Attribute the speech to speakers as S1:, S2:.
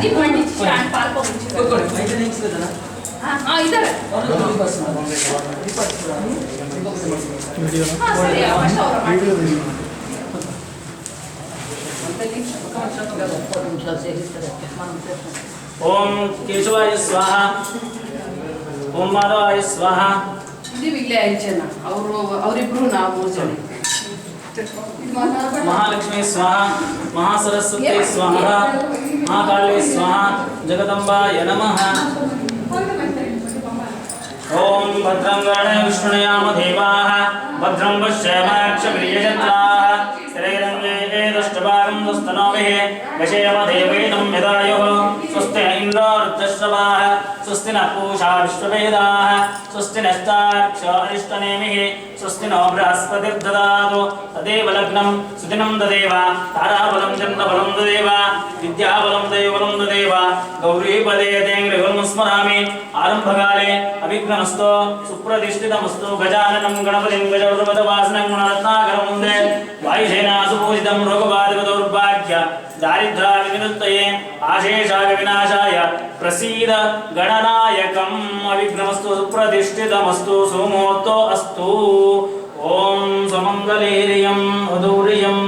S1: ದೀಪ ಅಂಟಿಸಿ ಪಾಲ್ಪ ಮುಚ್ಚಿ ಇದ್ದಾರೆ ಸರಿ ಅಷ್ಟು ಅವರ ಮಾಡಿ
S2: ಓಂ ಕೇಶವಾಯ ಸ್ವಾಹ ಓಂ ಮಾಧವಾಯ ಸ್ವಾಹ.
S1: ಇದೀವಿ ಇಲ್ಲೇ 5 ಜನ ಅವರಿಬ್ರು ನಾವು 3 ಜನ.
S2: ಮಹಾಲಕ್ಷ್ಮೀ ಸ್ವಾಹ ಮಹಾಸರಸ್ವತಿ ಸ್ವಾಹ ಮಹಾಕಾಳಿ ಸ್ವಾಹ ಜಗದಂಬಾಯ ನಮಃ. ಓಂ ಭದ್ರಂ ಗಣೇ ವಿಷ್ಣುಯಾಮ ದೇವಾಃ ಭದ್ರಂ ಪಶ್ಯೇಮಾಕ್ಷಭಿರ್ಯಜತ್ರಾಃ ಸ್ಥಿರೈರಂಗೇ ದಷ್ಟಭಾಗಂ ದುಸ್ತನೋಭಿಃ ಯಶೇಮ ದೇವೈನಂ ಯದಾಯುಃ ಸ್ವಸ್ತಿ ಇಂದ್ರೋ ವೃद्धಶ್ರವಾಃ ಸ್ವಸ್ತಿ ನಃ पूषा विश्ववेदाः स्वस्ति नस्तार्क्ष्यो अरिष्टनेमिः स्वस्ति नो बृहस्पतिर्ददातु तदेव लग्नं सुदिनं तदेव ताराबलं चन्द्रबलं तदेव विद्याबलं दैवबलं तदेव गौरीपदे तेङ्ग्रिगुर्मस्मरामि आरम्भकाले अभिघ्नमस्तु सुप्रतिष्ठितमस्तु गजाननं गणपतिं गजवृपदवासनं गुणरत्नाकरं वन्दे वायुसेना सुपूजितं रोगबाधितदौर्भाग्य दारिद्र्याविनिवृत्तये आशेषाविनाशाय प्रसीद गणनायकम् अभिघ्नमस्तु सुप्रतिष्ठितमस्तु सुमूर्तो अस्तु. ओम समंगलेरियं वधूरियं